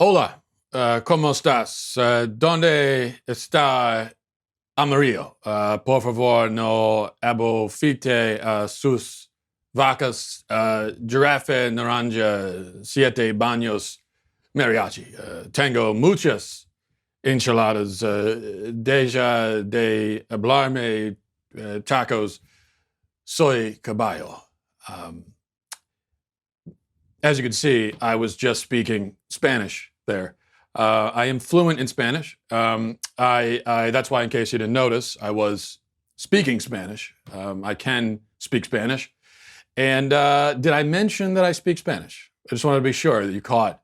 Hola, ¿cómo estás? ¿Dónde está Amarillo? Por favor, no abofite sus vacas. Girafe naranja, siete baños, mariachi. Tengo muchas enchiladas. Deja de hablarme tacos. Soy caballo. Um, As you can see, I was just speaking Spanish there. I am fluent in Spanish. That's why, in case you didn't notice, I was speaking Spanish. I can speak Spanish. And did I mention that I speak Spanish? I just wanted to be sure that you caught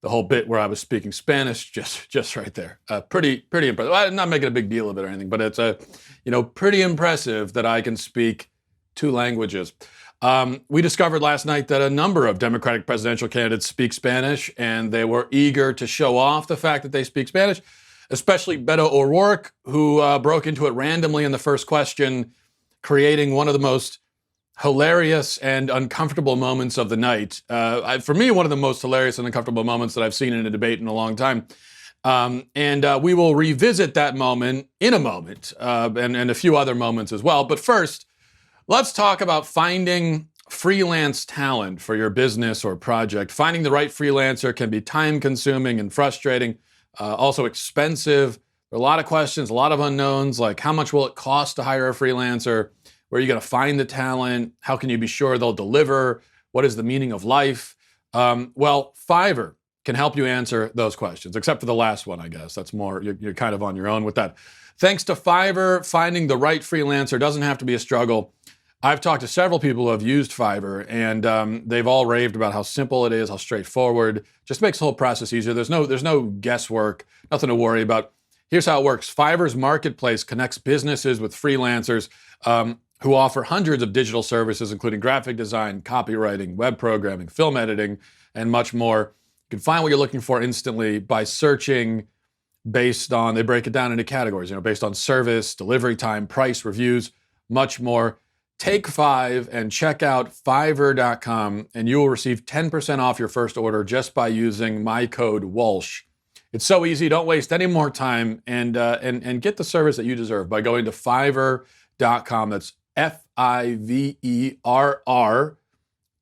the whole bit where I was speaking Spanish, just right there. Pretty impressive. I'm not making a big deal of it or anything, but it's pretty impressive that I can speak two languages. We discovered last night that a number of Democratic presidential candidates speak Spanish, and they were eager to show off the fact that they speak Spanish, especially Beto O'Rourke, who broke into it randomly in the first question, creating one of the most hilarious and uncomfortable moments of the night. For me, one of the most hilarious and uncomfortable moments that I've seen in a debate in a long time. And we will revisit that moment in a moment, and a few other moments as well. But first, let's talk about finding freelance talent for your business or project. Finding the right freelancer can be time-consuming and frustrating, also expensive. There are a lot of questions, a lot of unknowns, like how much will it cost to hire a freelancer? Where are you going to find the talent? How can you be sure they'll deliver? What is the meaning of life? Well, Fiverr can help you answer those questions, except for the last one, I guess. That's more, you're kind of on your own with that. Thanks to Fiverr, finding the right freelancer doesn't have to be a struggle. I've talked to several people who have used Fiverr, and they've all raved about how simple it is, how straightforward. Just makes the whole process easier. There's no guesswork, nothing to worry about. Here's how it works. Fiverr's marketplace connects businesses with freelancers who offer hundreds of digital services, including graphic design, copywriting, web programming, film editing, and much more. You can find what you're looking for instantly by searching based on, they break it down into categories, based on service, delivery time, price, reviews, much more. Take 5 and check out Fiverr.com, and you will receive 10% off your first order just by using my code Walsh. It's so easy. Don't waste any more time, and get the service that you deserve by going to Fiverr.com. That's Fiverr,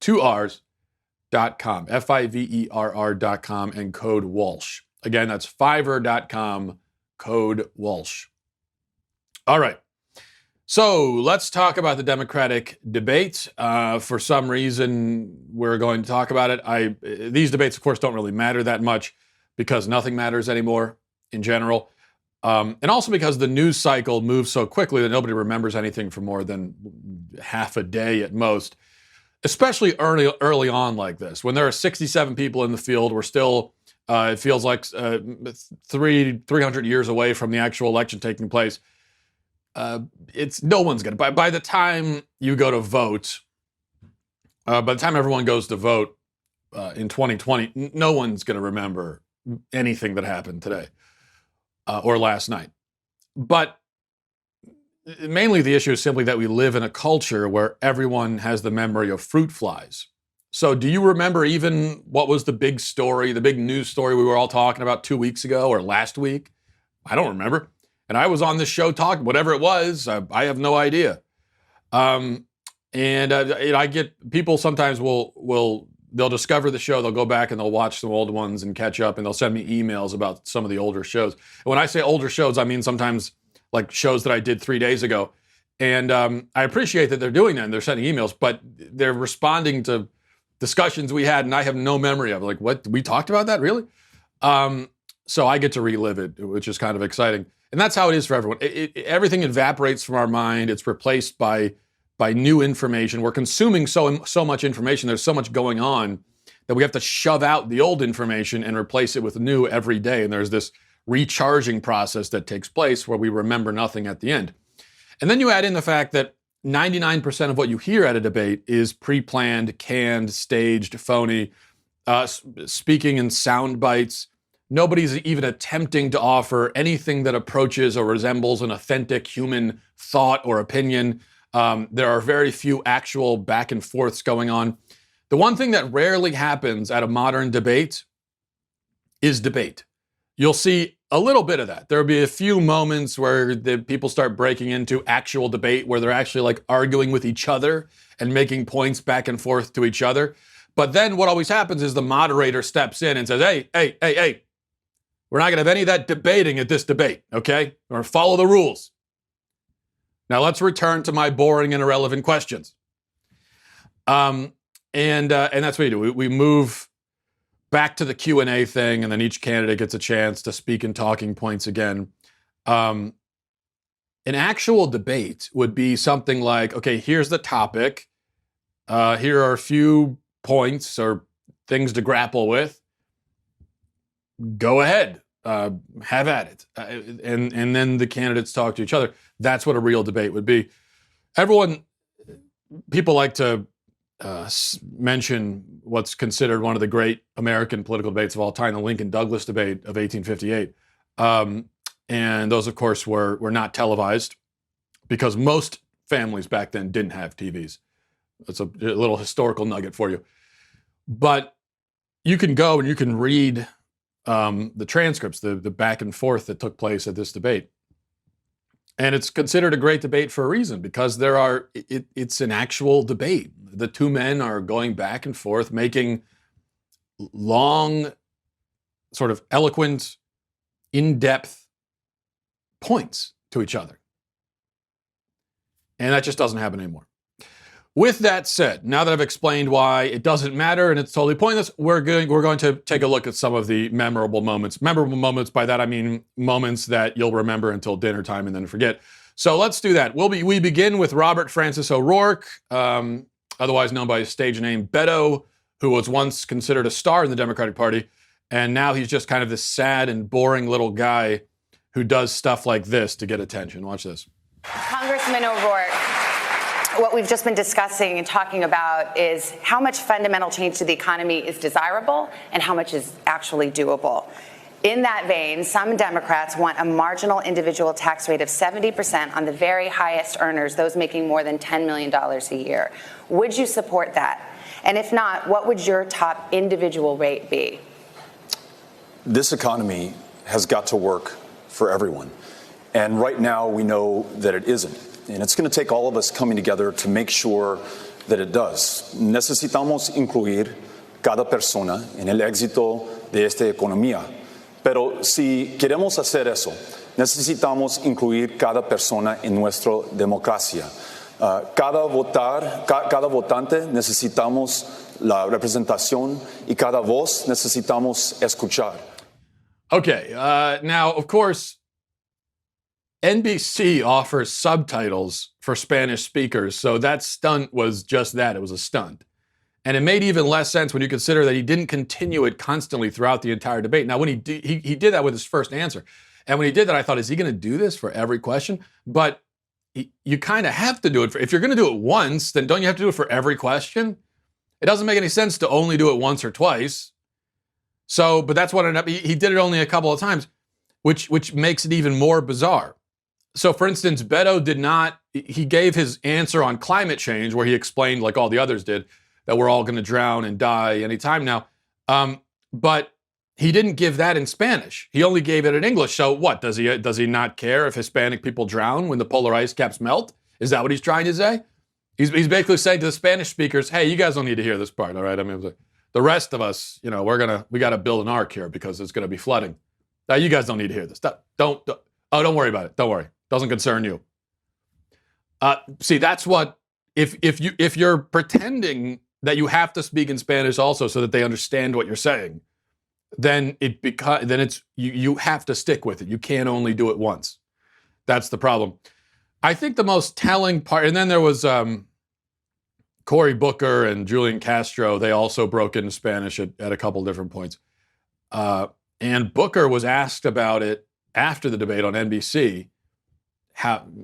2 R's.com, Fiverr.com, and code Walsh. Again, that's Fiverr.com, code Walsh. All right. So let's talk about the Democratic debate. For some reason, we're going to talk about it. These debates, of course, don't really matter that much because nothing matters anymore in general. And also because the news cycle moves so quickly that nobody remembers anything for more than half a day at most, especially early on like this. When there are 67 people in the field, we're still, it feels like 300 years away from the actual election taking place. It's no one's going to, by the time you go to vote, by the time everyone goes to vote in 2020, no one's going to remember anything that happened today or last night. But mainly the issue is simply that we live in a culture where everyone has the memory of fruit flies. So do you remember even what was the big story, the big news story we were all talking about 2 weeks ago or last week? I don't remember. And I was on this show talking, whatever it was, I have no idea. I get, people sometimes they'll discover the show, they'll go back and they'll watch some old ones and catch up, and they'll send me emails about some of the older shows. And when I say older shows, I mean sometimes like shows that I did 3 days ago. And I appreciate that they're doing that and they're sending emails, but they're responding to discussions we had and I have no memory of. Like, what, we talked about that, really? So I get to relive it, which is kind of exciting. And that's how it is for everyone. Everything evaporates from our mind. It's replaced by new information. We're consuming so much information. There's so much going on that we have to shove out the old information and replace it with new every day. And there's this recharging process that takes place where we remember nothing at the end. And then you add in the fact that 99% of what you hear at a debate is pre-planned, canned, staged, phony, speaking in sound bites. Nobody's even attempting to offer anything that approaches or resembles an authentic human thought or opinion. There are very few actual back and forths going on. The one thing that rarely happens at a modern debate is debate. You'll see a little bit of that. There'll be a few moments where the people start breaking into actual debate, where they're actually like arguing with each other and making points back and forth to each other. But then what always happens is the moderator steps in and says, hey, we're not going to have any of that debating at this debate, okay? Or follow the rules. Now let's return to my boring and irrelevant questions. And that's what we do. We move back to the Q&A thing, and then each candidate gets a chance to speak in talking points again. An actual debate would be something like, okay, here's the topic. Here are a few points or things to grapple with. Go ahead, have at it. And then the candidates talk to each other. That's what a real debate would be. People like to mention what's considered one of the great American political debates of all time, the Lincoln-Douglas debate of 1858. And those, of course, were not televised because most families back then didn't have TVs. That's a little historical nugget for you. But you can go and you can read the transcripts, the back and forth that took place at this debate. And it's considered a great debate for a reason, because it's an actual debate. The two men are going back and forth, making long, sort of eloquent, in-depth points to each other. And that just doesn't happen anymore. With that said, now that I've explained why it doesn't matter and it's totally pointless, we're going to take a look at some of the memorable moments. Memorable moments, by that I mean moments that you'll remember until dinner time and then forget. So let's do that. We begin with Robert Francis O'Rourke, otherwise known by his stage name Beto, who was once considered a star in the Democratic Party, and now he's just kind of this sad and boring little guy who does stuff like this to get attention. Watch this. Congressman O'Rourke, what we've just been discussing and talking about is how much fundamental change to the economy is desirable and how much is actually doable. In that vein, some Democrats want a marginal individual tax rate of 70% on the very highest earners, those making more than $10 million a year. Would you support that? And if not, what would your top individual rate be? This economy has got to work for everyone. And right now we know that it isn't. And it's going to take all of us coming together to make sure that it does. Necesitamos incluir cada persona en el éxito de esta economía. Pero si queremos hacer eso, necesitamos incluir cada persona en nuestra democracia. Cada votante necesitamos la representación y cada voz necesitamos escuchar. Okay, now, of course, NBC offers subtitles for Spanish speakers, so that stunt was just that. It was a stunt. And it made even less sense when you consider that he didn't continue it constantly throughout the entire debate. Now, when he did that with his first answer. And when he did that, I thought, is he going to do this for every question? But you kind of have to do it. If you're going to do it once, then don't you have to do it for every question? It doesn't make any sense to only do it once or twice. So, but that's what ended up, he did it only a couple of times, which makes it even more bizarre. So, for instance, Beto he gave his answer on climate change, where he explained, like all the others did, that we're all going to drown and die anytime now. But he didn't give that in Spanish. He only gave it in English. So what, does he not care if Hispanic people drown when the polar ice caps melt? Is that what he's trying to say? He's basically saying to the Spanish speakers, hey, you guys don't need to hear this part, all right? I mean, the rest of us, we got to build an ark here because it's going to be flooding. Now, you guys don't need to hear this. Don't worry about it. Don't worry. Doesn't concern you. See, that's what, if you're pretending that you have to speak in Spanish also so that they understand what you're saying, then you have to stick with it. You can't only do it once. That's the problem. I think the most telling part, and then there was Cory Booker and Julian Castro. They also broke into Spanish at a couple different points. And Booker was asked about it after the debate on NBC.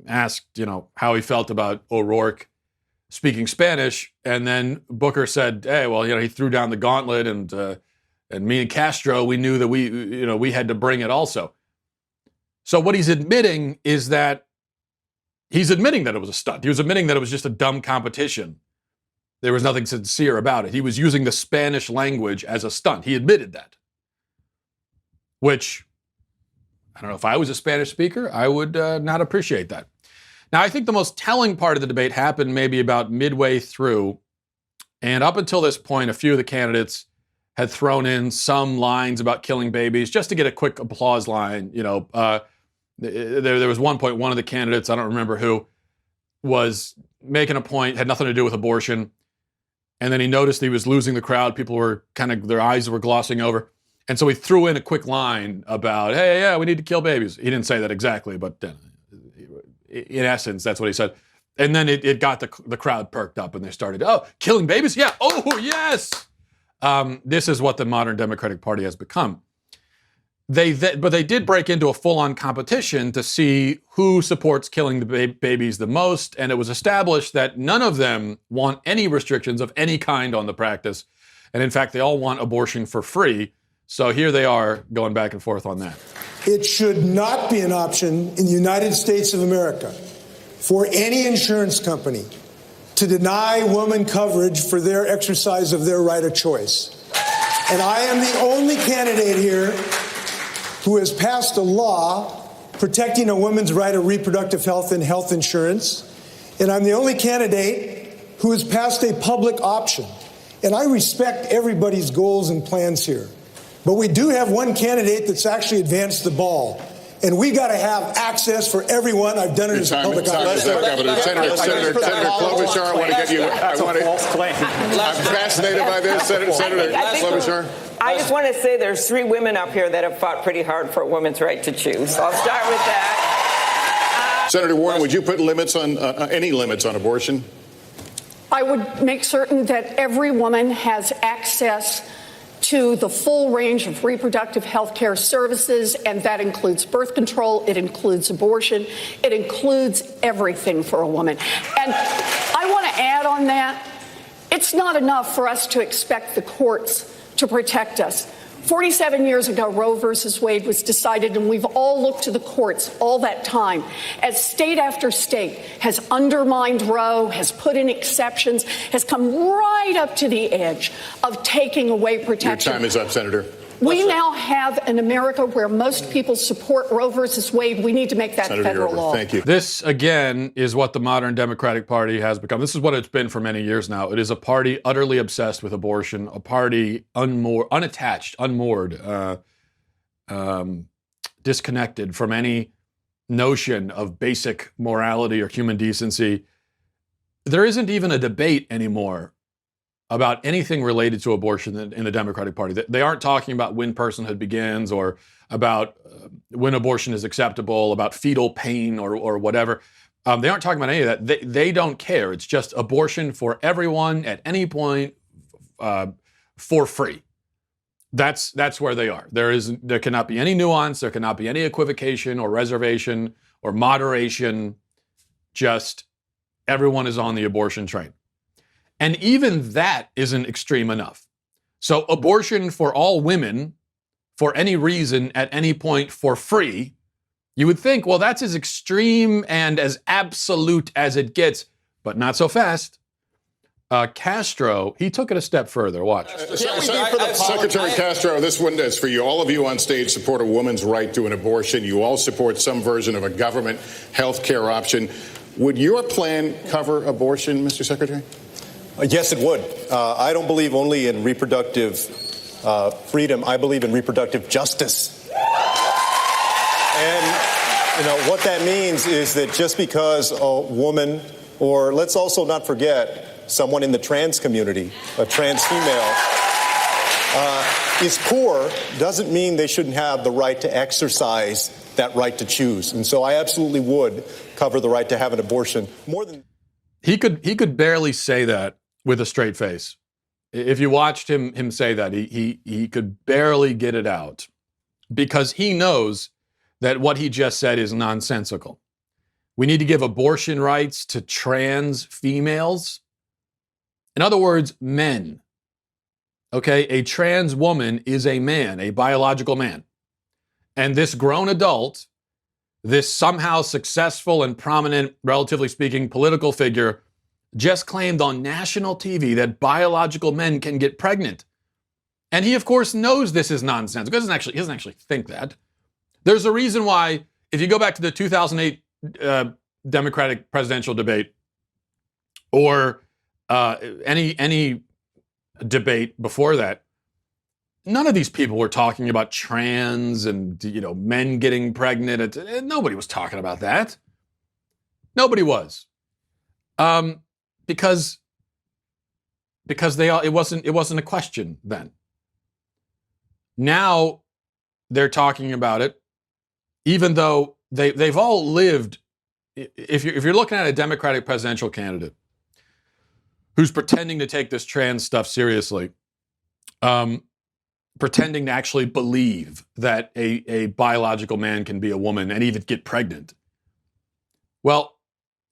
Asked, how he felt about O'Rourke speaking Spanish, and then Booker said, "Hey, well, he threw down the gauntlet, and me and Castro, we knew that we had to bring it also." So what he's admitting is that he's admitting that it was a stunt. He was admitting that it was just a dumb competition. There was nothing sincere about it. He was using the Spanish language as a stunt. He admitted that. which I don't know, if I was a Spanish speaker, I would not appreciate that. Now, I think the most telling part of the debate happened maybe about midway through. And up until this point, a few of the candidates had thrown in some lines about killing babies just to get a quick applause line. You know, there was one point, one of the candidates, I don't remember who, was making a point, had nothing to do with abortion. And then he noticed he was losing the crowd. People were kind of, their eyes were glossing over. And so he threw in a quick line about, hey, yeah, we need to kill babies. He didn't say that exactly, but in essence, that's what he said. And then it got the crowd perked up and they started, oh, killing babies? Yeah, oh, yes. This is what the modern Democratic Party has become. But they did break into a full-on competition to see who supports killing the babies the most, and it was established that none of them want any restrictions of any kind on the practice. And in fact, they all want abortion for free. So here they are going back and forth on that. It should not be an option in the United States of America for any insurance company to deny women coverage for their exercise of their right of choice. And I am the only candidate here who has passed a law protecting a woman's right of reproductive health and health insurance. And I'm the only candidate who has passed a public option. And I respect everybody's goals and plans here. But we do have one candidate that's actually advanced the ball. And we got to have access for everyone. I've done it as a public option. Senator Klobuchar, I want to get you. I'm fascinated by this, Senator Klobuchar. I just want to say there's 3 women up here that have fought pretty hard for a woman's right to choose. So I'll start with that. Senator Warren, would you put limits on any limits on abortion? I would make certain that every woman has access to the full range of reproductive health care services, and that includes birth control, it includes abortion, it includes everything for a woman. And I want to add on that, it's not enough for us to expect the courts to protect us. 47 years ago, Roe versus Wade was decided, and we've all looked to the courts all that time as state after state has undermined Roe, has put in exceptions, has come right up to the edge of taking away protection. Your time is up, Senator. We now have an America where most people support Roe versus Wade. We need to make that Senator federal law. Thank you. This, again, is what the modern Democratic Party has become. This is what it's been for many years now. It is a party utterly obsessed with abortion, a party unattached, unmoored, disconnected from any notion of basic morality or human decency. There isn't even a debate anymore about anything related to abortion in the Democratic Party. They aren't talking about when personhood begins or about when abortion is acceptable, about fetal pain or whatever. They aren't talking about any of that. They don't care. It's just abortion for everyone at any point for free. That's where they are. There cannot be any nuance. There cannot be any equivocation or reservation or moderation. Just everyone is on the abortion train. And even that isn't extreme enough. So abortion for all women, for any reason, at any point, for free, you would think, well, that's as extreme and as absolute as it gets, but not so fast. Castro, he took it a step further. Watch. Secretary Castro, this one is for you. All of you on stage support a woman's right to an abortion. You all support some version of a government health care option. Would your plan cover abortion, Mr. Secretary? Yes, it would. I don't believe only in reproductive freedom. I believe in reproductive justice. And, what that means is that just because a woman, or let's also not forget, someone in the trans community, a trans female, is poor, doesn't mean they shouldn't have the right to exercise that right to choose. And so I absolutely would cover the right to have an abortion. More than he could barely say that with a straight face. If you watched him say that, he could barely get it out because he knows that what he just said is nonsensical. We need to give abortion rights to trans females. In other words, men. Okay, a trans woman is a man, a biological man. And this grown adult, this somehow successful and prominent, relatively speaking, political figure just claimed on national TV that biological men can get pregnant. And he, of course, knows this is nonsense. He doesn't actually think that. There's a reason why, if you go back to the 2008 Democratic presidential debate, or any debate before that, none of these people were talking about trans and men getting pregnant. Nobody was talking about that. Nobody was, because it wasn't a question then. Now they're talking about it, even though they've all lived. If you're looking at a Democratic presidential candidate who's pretending to take this trans stuff seriously, pretending to actually believe that a biological man can be a woman and even get pregnant, well,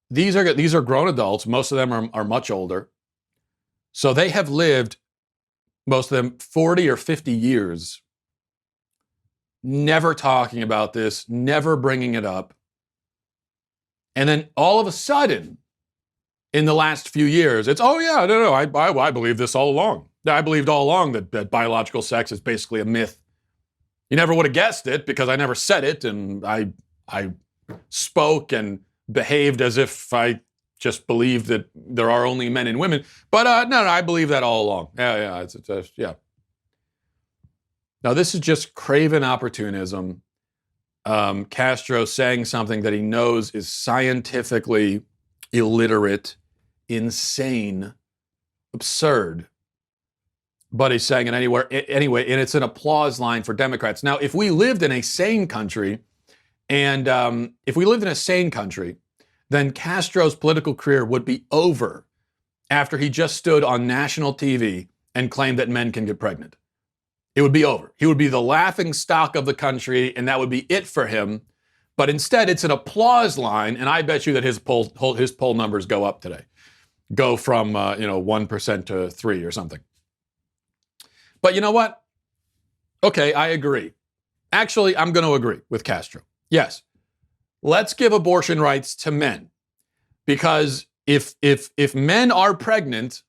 these are grown adults. Most of them are much older, so they have lived, most of them, 40 or 50 years, never talking about this, never bringing it up. And then all of a sudden, in the last few years, it's, oh yeah, no, I believe this all along. I believed all along that biological sex is basically a myth. You never would have guessed it because I never said it, and I spoke and behaved as if I just believed that there are only men and women. But no, I believe that all along. Yeah. Now, this is just craven opportunism. Castro saying something that he knows is scientifically illiterate, insane, absurd. But he's saying it anyway, and it's an applause line for Democrats. Now, if we lived in a sane country, then Castro's political career would be over after he just stood on national TV and claimed that men can get pregnant. It would be over. He would be the laughing stock of the country, and that would be it for him. But instead, it's an applause line, and I bet you that his poll numbers go up today, go from 1% to 3% or something. But you know what? Okay, I agree. Actually, I'm going to agree with Castro. Yes, let's give abortion rights to men, because if men are pregnant,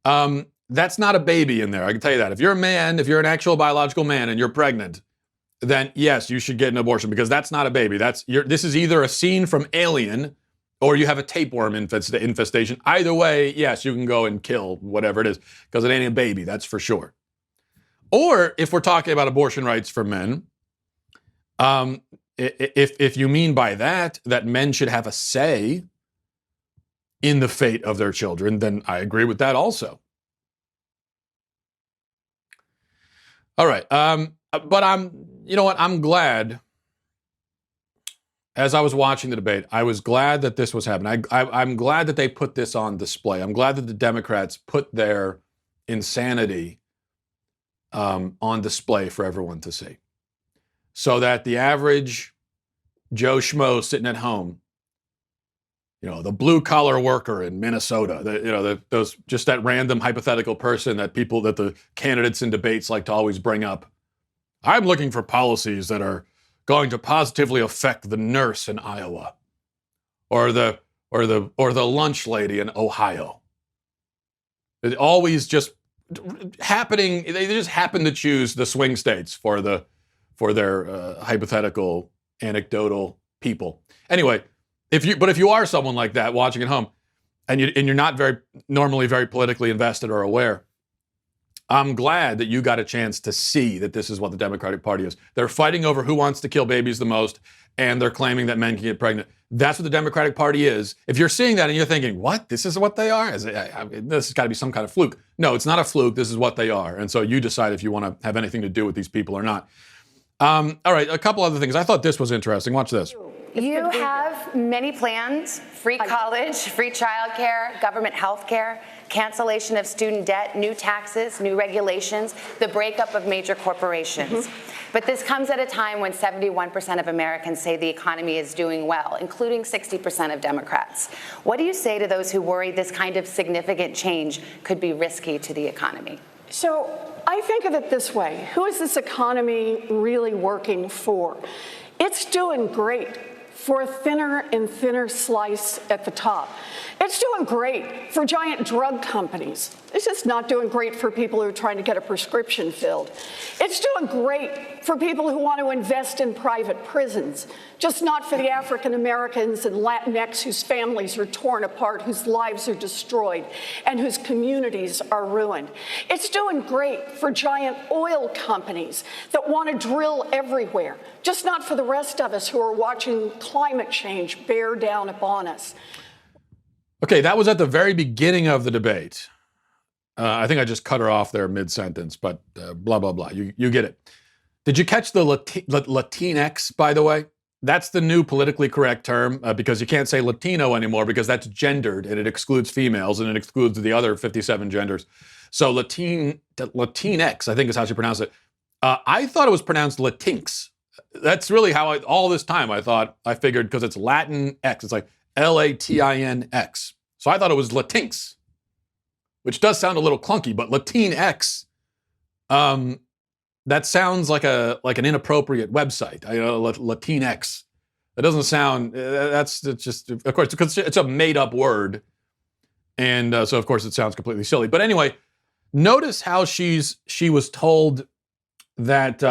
that's not a baby in there. I can tell you that. If you're a man, if you're an actual biological man and you're pregnant, then yes, you should get an abortion, because that's not a baby. This is either a scene from Alien or you have a tapeworm infestation. Either way, yes, you can go and kill whatever it is, because it ain't a baby, that's for sure. Or if we're talking about abortion rights for men, if you mean by that men should have a say in the fate of their children, then I agree with that also. All right. But I'm glad, as I was watching the debate, I was glad that this was happening. I'm glad that they put this on display. I'm glad that the Democrats put their insanity on display for everyone to see, so that the average Joe Schmo sitting at home, the blue collar worker in Minnesota, that random hypothetical person that the candidates in debates like to always bring up. I'm looking for policies that are going to positively affect the nurse in Iowa, or the lunch lady in Ohio. It always just happening. They just happen to choose the swing states for their hypothetical, anecdotal people. Anyway, if you are someone like that watching at home, and you're not normally very politically invested or aware, I'm glad that you got a chance to see that this is what the Democratic Party is. They're fighting over who wants to kill babies the most, and they're claiming that men can get pregnant. That's what the Democratic Party is. If you're seeing that and you're thinking, what? This is what they are? This has got to be some kind of fluke. No, it's not a fluke. This is what they are. And so you decide if you want to have anything to do with these people or not. All right, a couple other things. I thought this was interesting. Watch this. You have many plans: free college, free childcare, government health care, cancellation of student debt, new taxes, new regulations, the breakup of major corporations. But this comes at a time when 71% of Americans say the economy is doing well, including 60% of Democrats. What do you say to those who worry this kind of significant change could be risky to the economy? So I think of it this way. Who is this economy really working for? It's doing great for a thinner and thinner slice at the top. It's doing great for giant drug companies. It's just not doing great for people who are trying to get a prescription filled. It's doing great for people who want to invest in private prisons, just not for the African Americans and Latinx whose families are torn apart, whose lives are destroyed, and whose communities are ruined. It's doing great for giant oil companies that want to drill everywhere, just not for the rest of us who are watching climate change bear down upon us. Okay, that was at the very beginning of the debate. I think I just cut her off there mid-sentence, but blah, blah, blah. You get it. Did you catch the Latinx, by the way? That's the new politically correct term because you can't say Latino anymore because that's gendered and it excludes females and it excludes the other 57 genders. So Latinx, I think is how she pronounced it. I thought it was pronounced Latinx. That's really how all this time I figured because it's Latin X. It's like Latinx. So I thought it was Latinx, which does sound a little clunky, but Latinx, that sounds like an inappropriate website. Latinx. It doesn't sound. It's just, of course, because it's a made-up word, and so of course it sounds completely silly. But anyway, notice how she was told that.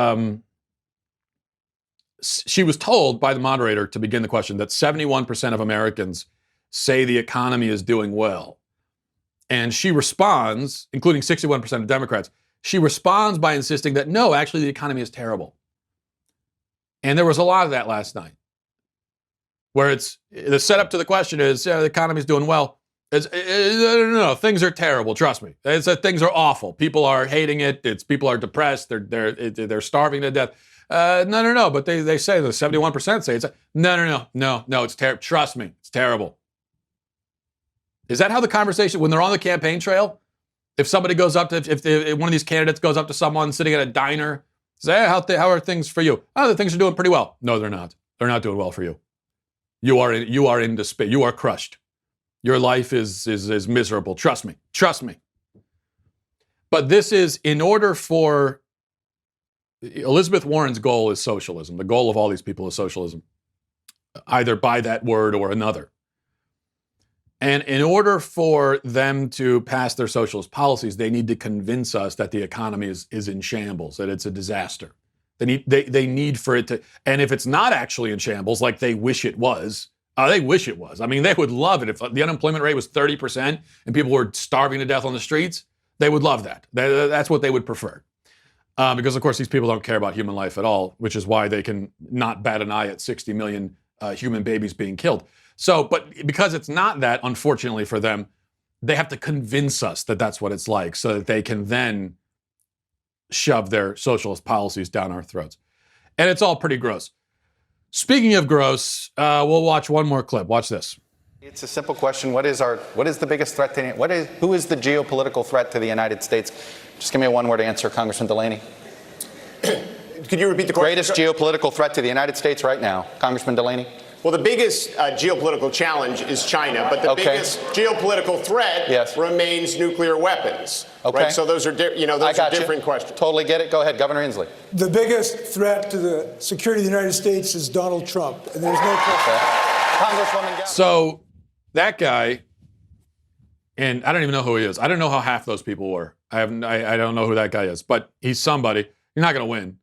She was told by the moderator to begin the question that 71% of Americans say the economy is doing well. And she responds, including 61% of Democrats, she responds by insisting that no, actually the economy is terrible. And there was a lot of that last night, where it's the setup to the question is the economy is doing well. No, things are terrible. Trust me. Things are awful. People are hating it. People are depressed. They're starving to death. No. But they say the 71% say it's no. It's terrible. Trust me, it's terrible. Is that how the conversation when they're on the campaign trail? If somebody goes up to if one of these candidates goes up to someone sitting at a diner, say, hey, how are things for you? Oh, the things are doing pretty well. No, they're not. They're not doing well for you. You are in despair. You are crushed. Your life is miserable. Trust me. But this is in order for. Elizabeth Warren's goal is socialism. The goal of all these people is socialism, either by that word or another. And in order for them to pass their socialist policies, they need to convince us that the economy is in shambles, that it's a disaster. They need for it to, and if it's not actually in shambles, like they wish it was, they wish it was. I mean, they would love it if the unemployment rate was 30% and people were starving to death on the streets. They would love that. That's what they would prefer. Because, of course, these people don't care about human life at all, which is why they can not bat an eye at 60 million human babies being killed. So, but because it's not that, unfortunately for them, they have to convince us that that's what it's like so that they can then shove their socialist policies down our throats. And it's all pretty gross. Speaking of gross, we'll watch one more clip. Watch this. It's a simple question. What is the biggest threat to, who is the geopolitical threat to the United States? Just give me a one-word answer, Congressman Delaney. Could you repeat the question? Greatest geopolitical threat to the United States right now, Congressman Delaney? Well, the biggest geopolitical challenge is China, but the biggest geopolitical threat remains nuclear weapons. Okay. Right? So those are different questions. Totally get it. Go ahead, Governor Inslee. The biggest threat to the security of the United States is Donald Trump, and there's no question. Congresswoman. So that guy, and I don't even know who he is. I don't know how half those people were. I don't know who that guy is, but he's somebody. You're not going to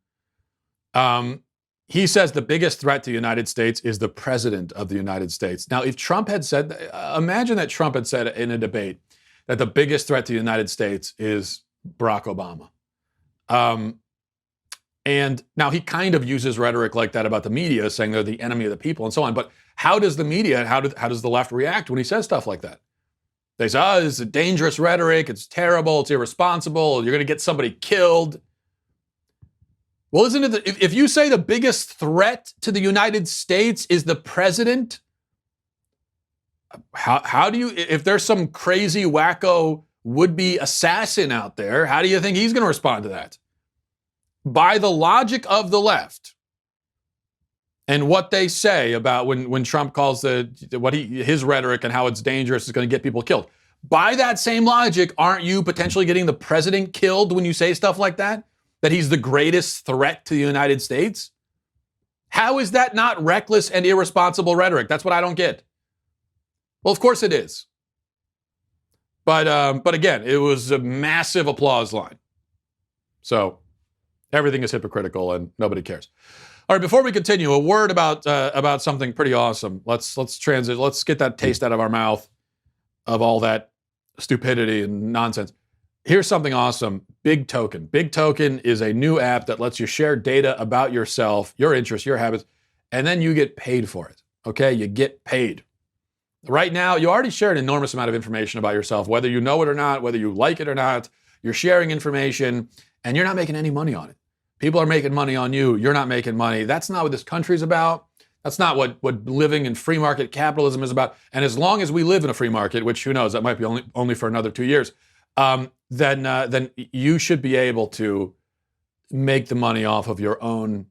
win. He says the biggest threat to the United States is the president of the United States. Now, if Trump had said, imagine that Trump had said in a debate that the biggest threat to the United States is Barack Obama. And now he kind of uses rhetoric like that about the media, saying they're the enemy of the people and so on. But how does the media, how does the left react when he says stuff like that? They say, oh, this is a dangerous rhetoric. It's terrible. It's irresponsible. You're going to get somebody killed. Well, isn't it if you say the biggest threat to the United States is the president, how do you, if there's some crazy wacko would-be assassin out there, how do you think he's going to respond to that? By the logic of the left and what they say about when Trump calls his rhetoric and how it's dangerous is going to get people killed. By that same logic, aren't you potentially getting the president killed when you say stuff like that? That he's the greatest threat to the United States? How is that not reckless and irresponsible rhetoric? That's what I don't get. Well, of course it is. But again, it was a massive applause line. So everything is hypocritical and nobody cares. All right, before we continue, a word about something pretty awesome. Let's transit. Let's get that taste out of our mouth of all that stupidity and nonsense. Here's something awesome. Big Token. Big Token is a new app that lets you share data about yourself, your interests, your habits, and then you get paid for it. Okay, you get paid. Right now, you already share an enormous amount of information about yourself, whether you know it or not, whether you like it or not. You're sharing information, and you're not making any money on it. People are making money on you. You're not making money. That's not what this country's about. That's not what living in free market capitalism is about. And as long as we live in a free market, which who knows, that might be only for another 2 years, then you should be able to make the money off of your own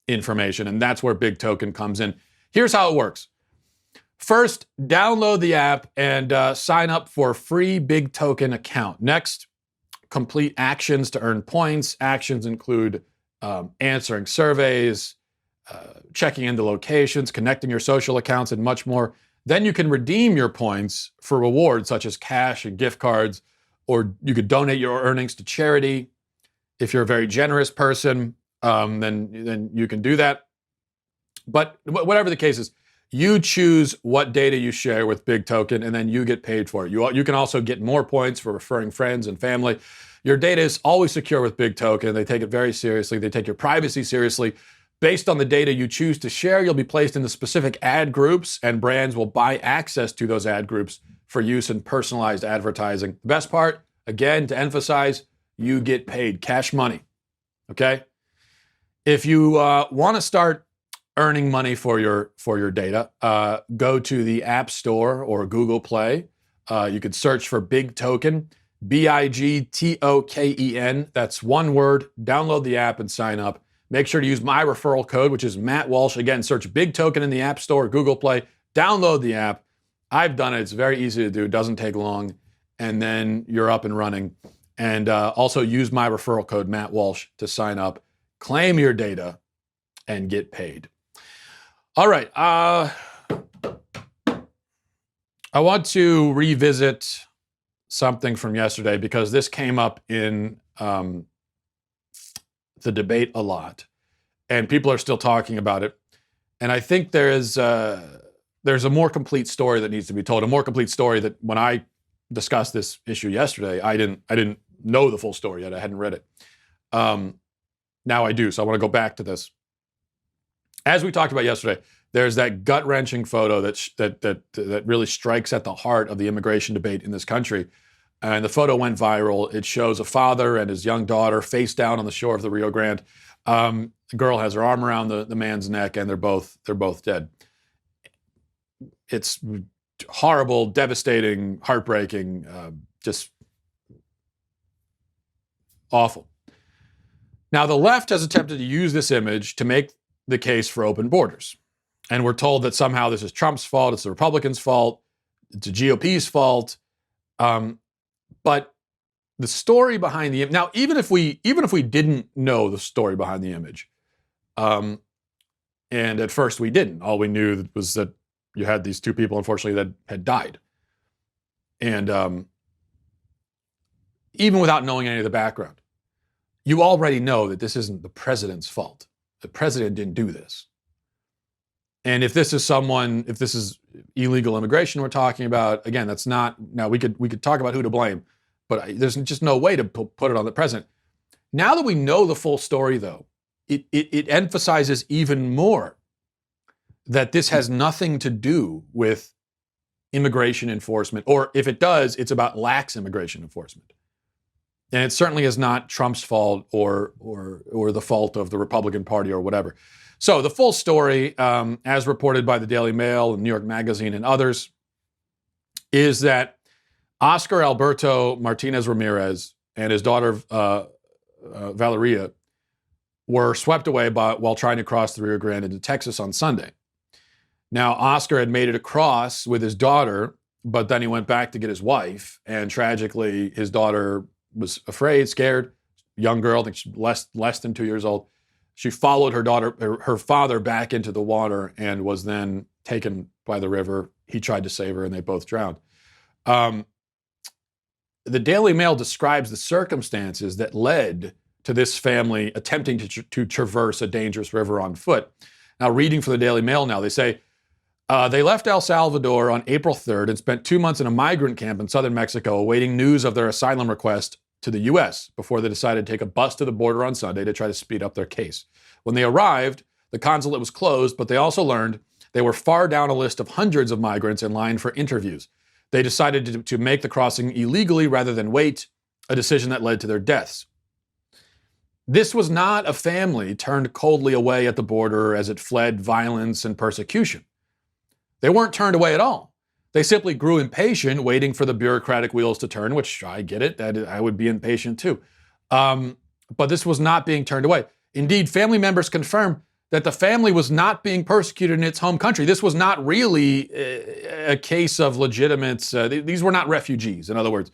information. And that's where Big Token comes in. Here's how it works. First, download the app and sign up for a free Big Token account. Next, complete actions to earn points. Actions include answering surveys, checking into locations, connecting your social accounts, and much more. Then you can redeem your points for rewards such as cash and gift cards, or you could donate your earnings to charity. If you're a very generous person, then you can do that. But whatever the case is, you choose what data you share with Big Token, and then you get paid for it. You can also get more points for referring friends and family. Your data is always secure with Big Token. They take it very seriously. They take your privacy seriously. Based on the data you choose to share, you'll be placed into specific ad groups, and brands will buy access to those ad groups for use in personalized advertising. The best part, again, to emphasize, you get paid cash money, okay? If you want to start earning money for your data, go to the App Store or Google Play. You could search for Big Token, BIGTOKEN. That's one word. Download the app and sign up. Make sure to use my referral code, which is Matt Walsh. Again, search Big Token in the App Store or Google Play. Download the app. I've done it. It's very easy to do. It doesn't take long. And then you're up and running. And also use my referral code, Matt Walsh, to sign up. Claim your data and get paid. All right. I want to revisit something from yesterday because this came up in the debate a lot, and people are still talking about it. And I think there's a more complete story that needs to be told. A more complete story that when I discussed this issue yesterday, I didn't know the full story yet. I hadn't read it. Now I do. So I want to go back to this. As we talked about yesterday, there's that gut-wrenching photo that really strikes at the heart of the immigration debate in this country. And the photo went viral. It shows a father and his young daughter face down on the shore of the Rio Grande. The girl has her arm around the man's neck, and they're both dead. It's horrible, devastating, heartbreaking, just awful. Now, the left has attempted to use this image to make the case for open borders. And we're told that somehow this is Trump's fault, it's the Republicans' fault, it's the GOP's fault. But the story behind the image, now, even if we didn't know the story behind the image, and at first we didn't, all we knew was that you had these two people, unfortunately, that had died. And even without knowing any of the background, you already know that this isn't the president's fault. The president didn't do this. And if this is illegal immigration we're talking about, again, that's not, now we could talk about who to blame, but there's just no way to put it on the president. Now that we know the full story, though, it emphasizes even more that this has nothing to do with immigration enforcement, or if it does, it's about lax immigration enforcement. And it certainly is not Trump's fault or the fault of the Republican Party or whatever. So the full story, as reported by the Daily Mail and New York Magazine and others, is that Oscar Alberto Martinez Ramirez and his daughter Valeria were swept away while trying to cross the Rio Grande into Texas on Sunday. Now, Oscar had made it across with his daughter, but then he went back to get his wife, and tragically, his daughter was afraid, scared, young girl, I think she's less than 2 years old. She followed her father back into the water and was then taken by the river. He tried to save her, and they both drowned. the Daily Mail describes the circumstances that led to this family attempting to traverse a dangerous river on foot. Now, reading for the Daily Mail now, they say they left El Salvador on April 3rd and spent 2 months in a migrant camp in southern Mexico awaiting news of their asylum request to the U.S. before they decided to take a bus to the border on Sunday to try to speed up their case. When they arrived, the consulate was closed, but they also learned they were far down a list of hundreds of migrants in line for interviews. They decided to make the crossing illegally rather than wait, a decision that led to their deaths. This was not a family turned coldly away at the border as it fled violence and persecution. They weren't turned away at all. They simply grew impatient, waiting for the bureaucratic wheels to turn, which I get it, that I would be impatient too. But this was not being turned away. Indeed, family members confirm that the family was not being persecuted in its home country. This was not really a case of legitimate, these were not refugees, in other words.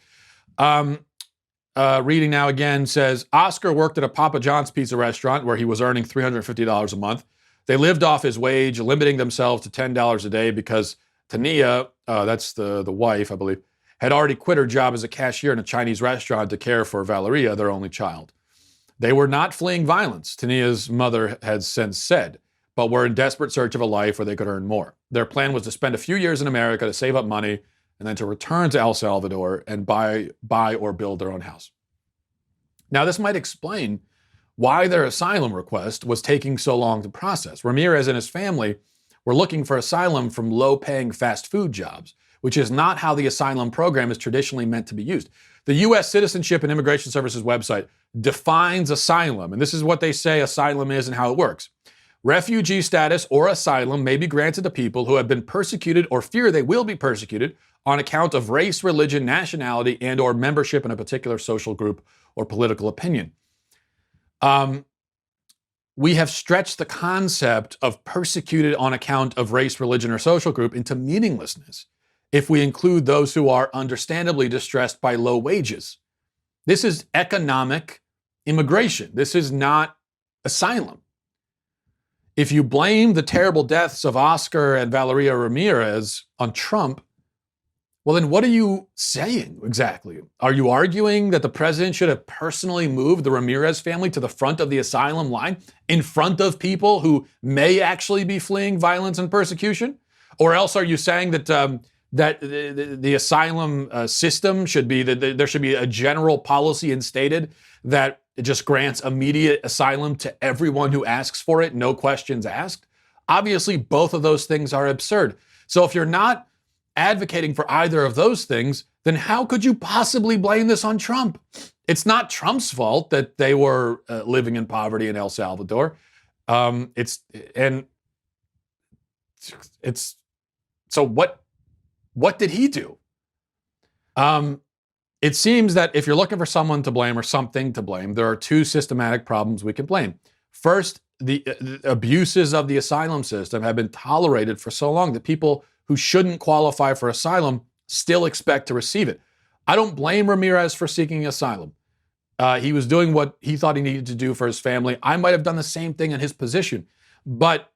Reading now again says, Oscar worked at a Papa John's pizza restaurant where he was earning $350 a month. They lived off his wage, limiting themselves to $10 a day because Tania, that's the wife, I believe, had already quit her job as a cashier in a Chinese restaurant to care for Valeria, their only child. They were not fleeing violence, Tania's mother had since said, but were in desperate search of a life where they could earn more. Their plan was to spend a few years in America to save up money and then to return to El Salvador and buy or build their own house. Now, this might explain why their asylum request was taking so long to process. Ramirez and his family were looking for asylum from low-paying fast food jobs, which is not how the asylum program is traditionally meant to be used. The U.S. Citizenship and Immigration Services website defines asylum, and this is what they say asylum is and how it works. Refugee status or asylum may be granted to people who have been persecuted or fear they will be persecuted on account of race, religion, nationality, and or membership in a particular social group or political opinion. We have stretched the concept of persecuted on account of race, religion, or social group into meaninglessness if we include those who are understandably distressed by low wages. This is economic immigration. This is not asylum. If you blame the terrible deaths of Oscar and Valeria Ramirez on Trump, well, then what are you saying exactly? Are you arguing that the president should have personally moved the Ramirez family to the front of the asylum line in front of people who may actually be fleeing violence and persecution? Or else are you saying that the asylum system should be, that there should be a general policy instated that it just grants immediate asylum to everyone who asks for it, no questions asked? Obviously, both of those things are absurd. So if you're not advocating for either of those things, then how could you possibly blame this on Trump? It's not Trump's fault that they were living in poverty in El Salvador. So what did he do? It seems that if you're looking for someone to blame or something to blame, there are two systematic problems we can blame. First, the abuses of the asylum system have been tolerated for so long that people who shouldn't qualify for asylum still expect to receive it. I don't blame Ramirez for seeking asylum. He was doing what he thought he needed to do for his family. I might have done the same thing in his position. But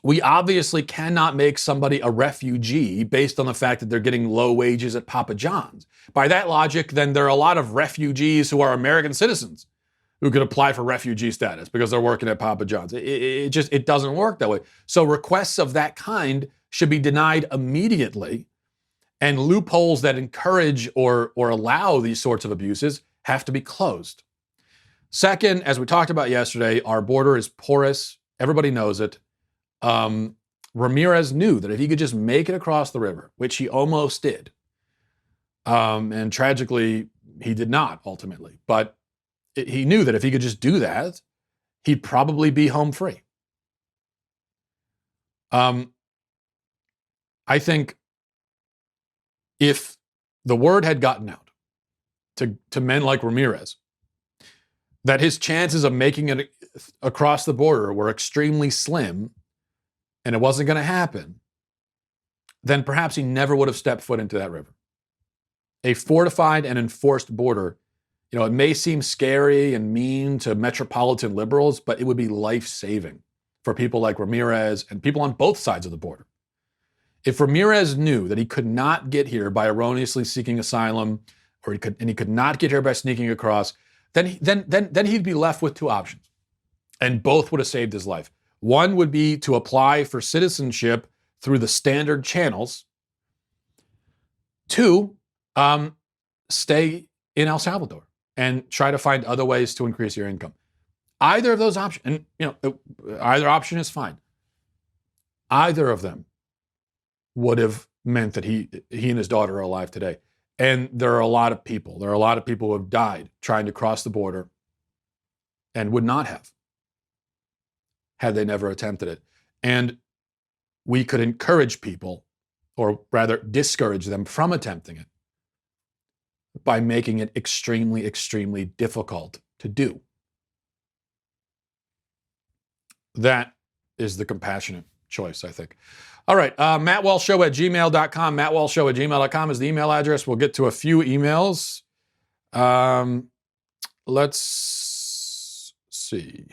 we obviously cannot make somebody a refugee based on the fact that they're getting low wages at Papa John's. By that logic, then there are a lot of refugees who are American citizens who could apply for refugee status because they're working at Papa John's. It doesn't work that way. So requests of that kind should be denied immediately, and loopholes that encourage or allow these sorts of abuses have to be closed. Second, as we talked about yesterday, our border is porous. Everybody knows it. Ramirez knew that if he could just make it across the river, which he almost did, and tragically, he did not ultimately, but he knew that if he could just do that, he'd probably be home free. I think if the word had gotten out to men like Ramirez that his chances of making it across the border were extremely slim and it wasn't going to happen, then perhaps he never would have stepped foot into that river. A fortified and enforced border, it may seem scary and mean to metropolitan liberals, but it would be life-saving for people like Ramirez and people on both sides of the border. If Ramirez knew that he could not get here by erroneously seeking asylum or he could not get here by sneaking across, then he'd be left with two options, and both would have saved his life. One would be to apply for citizenship through the standard channels. Two, stay in El Salvador and try to find other ways to increase your income. Either of those options, and either option is fine. Either of them would have meant that he and his daughter are alive today. And there are a lot of people who have died trying to cross the border and would not have had they never attempted it. And we could encourage people, or rather discourage them from attempting it, by making it extremely, extremely difficult to do. That is the compassionate choice, I think. All right, mattwalshshow@gmail.com. mattwalshshow@gmail.com is the email address. We'll get to a few emails. Let's see.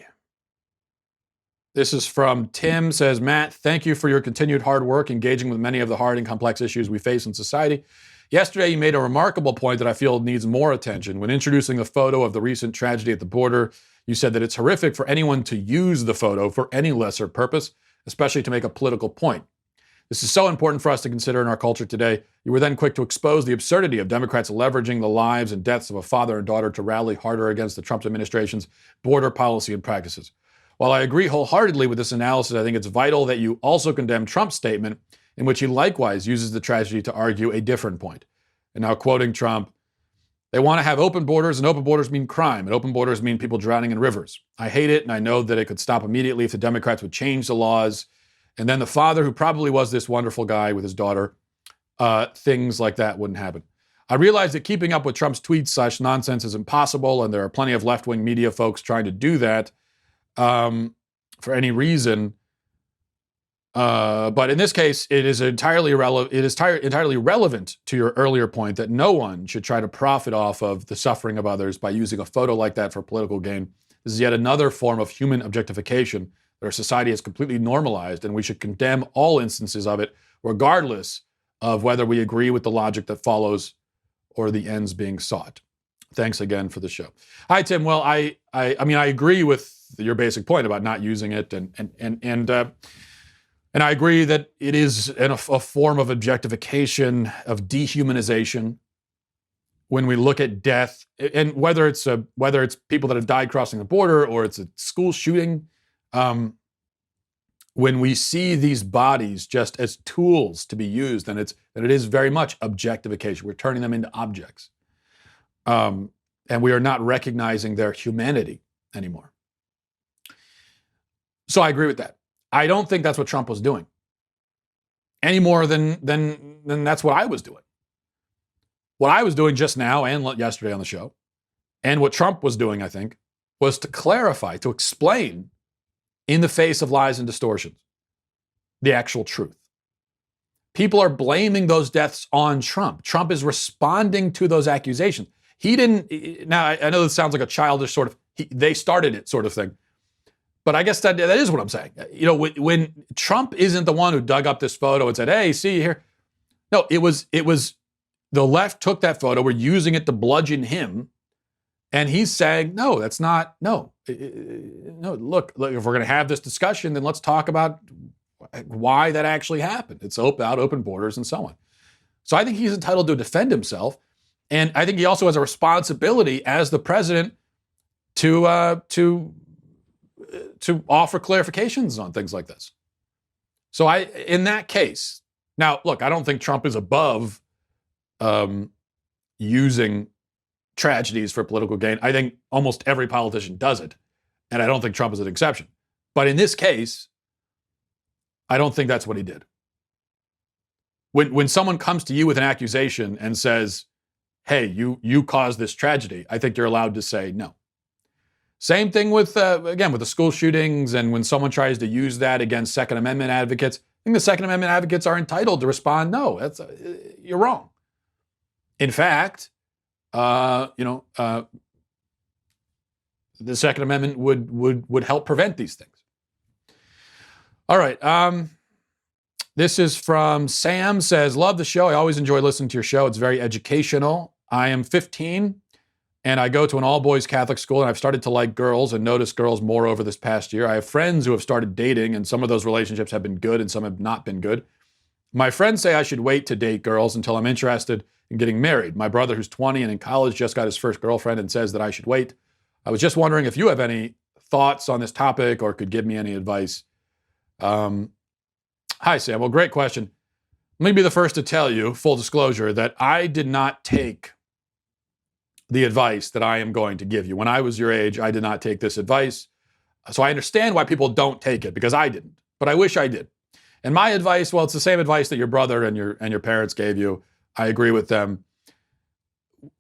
This is from Tim, says, Matt, thank you for your continued hard work engaging with many of the hard and complex issues we face in society. Yesterday, you made a remarkable point that I feel needs more attention. When introducing the photo of the recent tragedy at the border, you said that it's horrific for anyone to use the photo for any lesser purpose, especially to make a political point. This is so important for us to consider in our culture today. You were then quick to expose the absurdity of Democrats leveraging the lives and deaths of a father and daughter to rally harder against the Trump administration's border policy and practices. While I agree wholeheartedly with this analysis, I think it's vital that you also condemn Trump's statement, in which he likewise uses the tragedy to argue a different point. And now quoting Trump, they want to have open borders, and open borders mean crime, and open borders mean people drowning in rivers. I hate it, and I know that it could stop immediately if the Democrats would change the laws. And then the father, who probably was this wonderful guy with his daughter, things like that wouldn't happen. I realize that keeping up with Trump's tweets / nonsense is impossible, and there are plenty of left-wing media folks trying to do that for any reason. But in this case, it is entirely relevant to your earlier point that no one should try to profit off of the suffering of others by using a photo like that for political gain. This is yet another form of human objectification that our society has completely normalized, and we should condemn all instances of it, regardless of whether we agree with the logic that follows or the ends being sought. Thanks again for the show. Hi, Tim. Well, I mean, I agree with your basic point about not using it, and I agree that it is a form of objectification, of dehumanization. When we look at death, and whether it's people that have died crossing the border or it's a school shooting, when we see these bodies just as tools to be used, then it is very much objectification. We're turning them into objects, and we are not recognizing their humanity anymore. So I agree with that. I don't think that's what Trump was doing, any more than that's what I was doing. What I was doing just now and yesterday on the show, and what Trump was doing, I think, was to clarify, to explain, in the face of lies and distortions, the actual truth. People are blaming those deaths on Trump. Trump is responding to those accusations. He didn't. Now, I know this sounds like a childish sort of, they started it sort of thing. But I guess that is what I'm saying. You know, when Trump isn't the one who dug up this photo and said, hey, see here. No, it was the left took that photo, we're using it to bludgeon him. And he's saying, no, that's not, no, look, if we're going to have this discussion, then let's talk about why that actually happened. It's about open borders and so on. So I think he's entitled to defend himself. And I think he also has a responsibility as the president to offer clarifications on things like this. So in that case, now, look, I don't think Trump is above using tragedies for political gain. I think almost every politician does it, and I don't think Trump is an exception. But in this case, I don't think that's what he did. When someone comes to you with an accusation and says, hey, you caused this tragedy, I think you're allowed to say no. Same thing with, again, with the school shootings, and when someone tries to use that against Second Amendment advocates, I think the Second Amendment advocates are entitled to respond, no, you're wrong. In fact, the Second Amendment would help prevent these things. All right. This is from Sam, says, love the show. I always enjoy listening to your show. It's very educational. I am 15 and I go to an all-boys Catholic school, and I've started to like girls and notice girls more over this past year. I have friends who have started dating, and some of those relationships have been good and some have not been good. My friends say I should wait to date girls until I'm interested in getting married. My brother, who's 20 and in college, just got his first girlfriend and says that I should wait. I was just wondering if you have any thoughts on this topic or could give me any advice. Hi, Sam. Well, great question. Let me be the first to tell you, full disclosure, that I did not take the advice that I am going to give you. When I was your age, I did not take this advice. So I understand why people don't take it, because I didn't, but I wish I did. And my advice, well, it's the same advice that your brother and your parents gave you. I agree with them.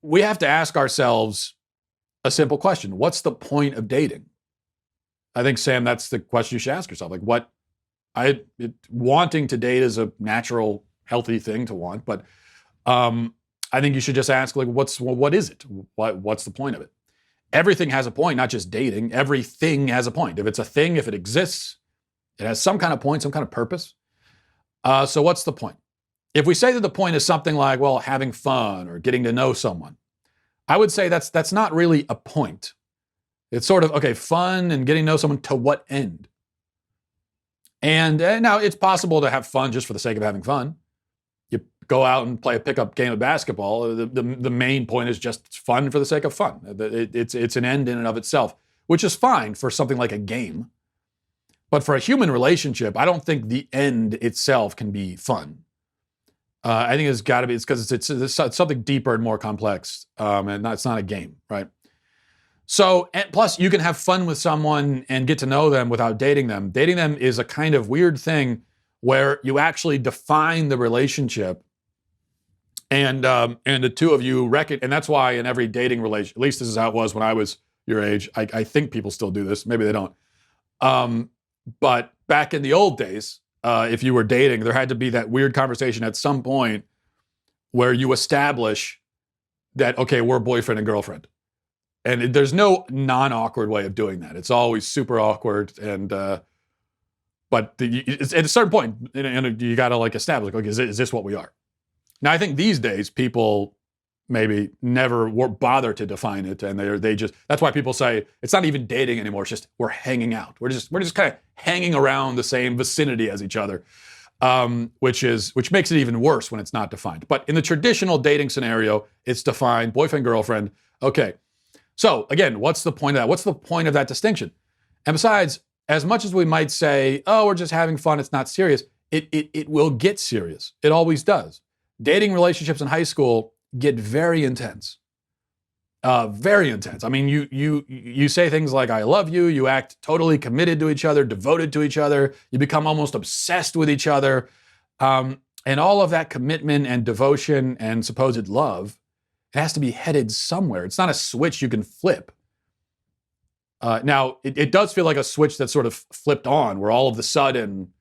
We have to ask ourselves a simple question. What's the point of dating? I think, Sam, that's the question you should ask yourself. Like, wanting to date is a natural, healthy thing to want, but I think you should just ask, like, what is it? What's the point of it? Everything has a point, not just dating. Everything has a point. If it's a thing, if it exists, it has some kind of point, some kind of purpose. So what's the point? If we say that the point is something like, well, having fun or getting to know someone, I would say that's not really a point. It's sort of, okay, fun and getting to know someone, to what end? And now it's possible to have fun just for the sake of having fun. You go out and play a pickup game of basketball. The main point is just fun for the sake of fun. It's an end in and of itself, which is fine for something like a game. But for a human relationship, I don't think the end itself can be fun. I think it's got to be, it's because it's something deeper and more complex, and it's not a game, right? So, and plus you can have fun with someone and get to know them without dating them. Dating them is a kind of weird thing where you actually define the relationship, and the two of you and that's why in every dating relationship, at least this is how it was when I was your age. I think people still do this. Maybe they don't. But back in the old days, if you were dating, there had to be that weird conversation at some point where you establish that, okay, we're boyfriend and girlfriend. And there's no non-awkward way of doing that. It's always super awkward. And but at a certain point, you got to like establish, okay, is this what we are? Now, I think these days people maybe never bother to define it, and they just, that's why people say it's not even dating anymore. It's just we're hanging out. We're just kind of hanging around the same vicinity as each other, which makes it even worse when it's not defined. But in the traditional dating scenario, it's defined boyfriend, girlfriend. Okay. So again, what's the point of that? What's the point of that distinction? And besides, as much as we might say, oh, we're just having fun, it's not serious, it will get serious. It always does. Dating relationships in high school get very intense. Very intense. I mean, you say things like, I love you, you act totally committed to each other, devoted to each other, you become almost obsessed with each other. And all of that commitment and devotion and supposed love, it has to be headed somewhere. It's not a switch you can flip. Now, it does feel like a switch that's sort of flipped on, where all of a sudden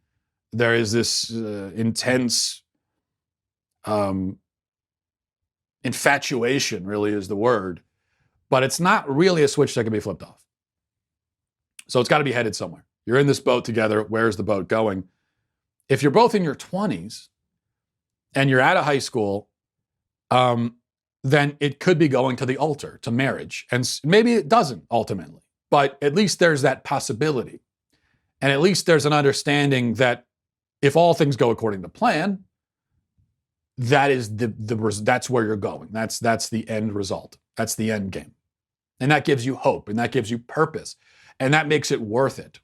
there is this intense infatuation, really is the word. But it's not really a switch that can be flipped off. So it's got to be headed somewhere. You're in this boat together. Where's the boat going? If you're both in your 20s and you're out of high school, then it could be going to the altar, to marriage. And maybe it doesn't ultimately, but at least there's that possibility. And at least there's an understanding that if all things go according to plan, that is that's where you're going. That's the end result. That's the end game. And that gives you hope, and that gives you purpose, and that makes it worth it.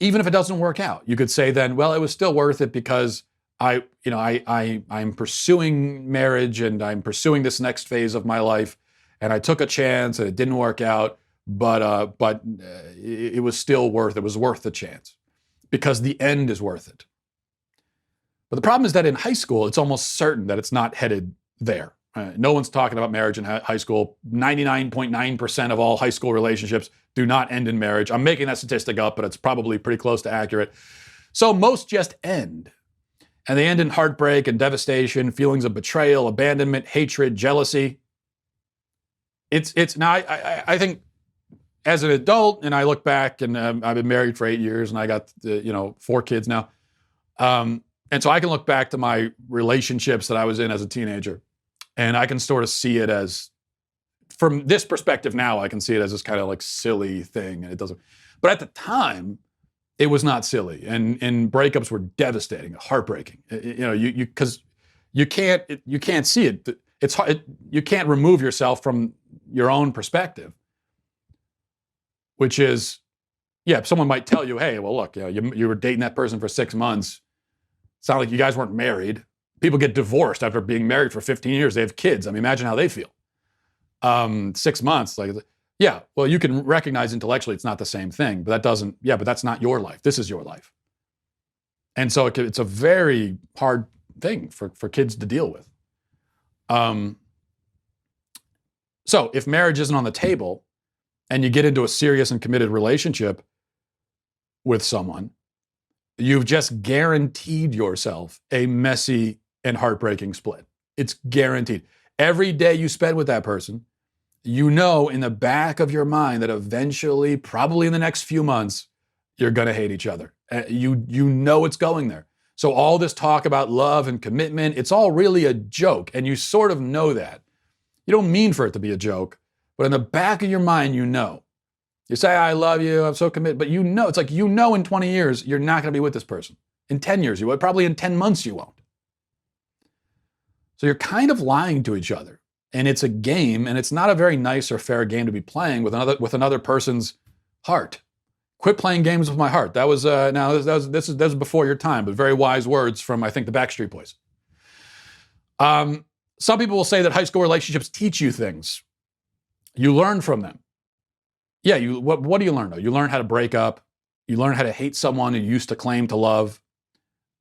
Even if it doesn't work out, you could say then, well, it was still worth it because I'm pursuing marriage and I'm pursuing this next phase of my life, and I took a chance and it didn't work out, but it was still worth the chance because the end is worth it. But the problem is that in high school, it's almost certain that it's not headed there. No one's talking about marriage in high school. 99.9% of all high school relationships do not end in marriage. I'm making that statistic up, but it's probably pretty close to accurate. So most just end. And they end in heartbreak and devastation, feelings of betrayal, abandonment, hatred, jealousy. It's now, I think as an adult, and I look back, and I've been married for 8 years, and I got 4 kids now. And so I can look back to my relationships that I was in as a teenager. And I can sort of see it as, from this perspective now, I can see it as this kind of like silly thing, and it doesn't. But at the time, it was not silly, and breakups were devastating, heartbreaking. Because you can't see it. It's hard. You can't remove yourself from your own perspective, which is, yeah. Someone might tell you, hey, well, look, you were dating that person for 6 months. It's not like you guys weren't married. People get divorced after being married for 15 years. They have kids. I mean, imagine how they feel. 6 months, like, yeah, well, you can recognize intellectually it's not the same thing, but but that's not your life. This is your life. And so it's a very hard thing for kids to deal with. So if marriage isn't on the table and you get into a serious and committed relationship with someone, you've just guaranteed yourself a messy and heartbreaking split. It's guaranteed. Every day you spend with that person, you know in the back of your mind that eventually, probably in the next few months, you're going to hate each other. You know it's going there. So all this talk about love and commitment, it's all really a joke, and you sort of know that. You don't mean for it to be a joke, but in the back of your mind, you know. You say, I love you, I'm so committed, but it's like in 20 years, you're not going to be with this person. In 10 years, you will. Probably in 10 months, you won't. So you're kind of lying to each other. And it's a game, and it's not a very nice or fair game to be playing with another person's heart. Quit playing games with my heart. That was this is before your time, but very wise words from, I think, the Backstreet Boys. Some people will say that high school relationships teach you things. You learn from them. Yeah, what do you learn though? You learn how to break up. You learn how to hate someone you used to claim to love.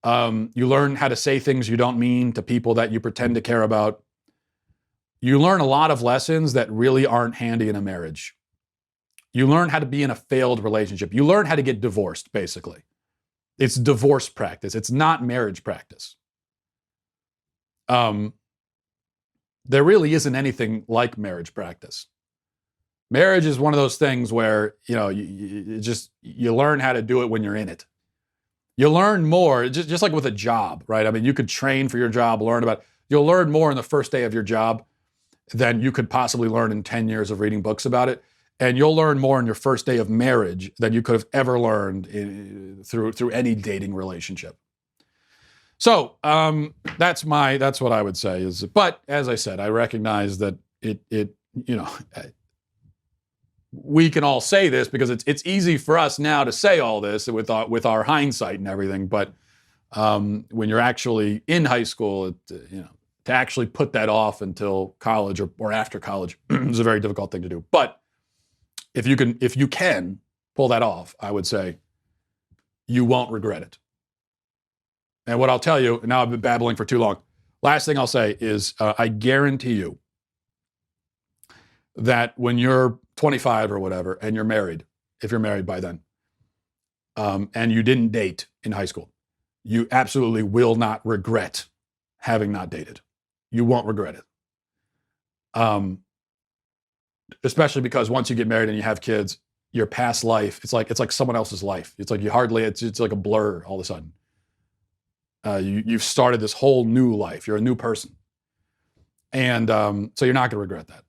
You learn how to say things you don't mean to people that you pretend to care about. You learn a lot of lessons that really aren't handy in a marriage. You learn how to be in a failed relationship. You learn how to get divorced, basically. It's divorce practice. It's not marriage practice. There really isn't anything like marriage practice. Marriage is one of those things where, you learn how to do it when you're in it. You learn more, just like with a job, right? I mean, you could train for your job, you'll learn more in the first day of your job than you could possibly learn in 10 years of reading books about it. And you'll learn more in your first day of marriage than you could have ever learned through any dating relationship. So that's what I would say is, but as I said, I recognize that we can all say this because it's easy for us now to say all this with our hindsight and everything. But when you're actually in high school, to actually put that off until college or after college is a very difficult thing to do. But if you can pull that off, I would say you won't regret it. And what I'll tell you, now I've been babbling for too long. Last thing I'll say is I guarantee you that when you're 25 or whatever and you're married, if you're married by then, and you didn't date in high school, you absolutely will not regret having not dated. You won't regret it. Especially because once you get married and you have kids, your past life, it's like someone else's life. It's like it's like a blur all of a sudden. You've started this whole new life. You're a new person. And so you're not going to regret that.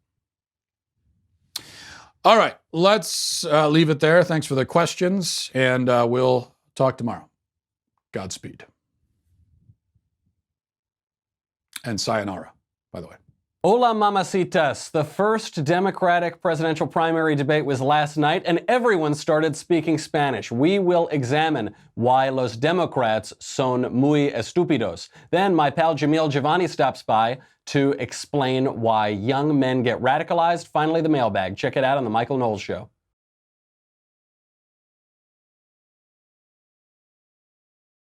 All right, let's leave it there. Thanks for the questions, and we'll talk tomorrow. Godspeed. And sayonara, by the way. Hola, mamacitas. The first Democratic presidential primary debate was last night, and everyone started speaking Spanish. We will examine why los Democrats son muy estúpidos. Then my pal Jamil Giovanni stops by to explain why young men get radicalized. Finally, the mailbag. Check it out on The Michael Knowles Show.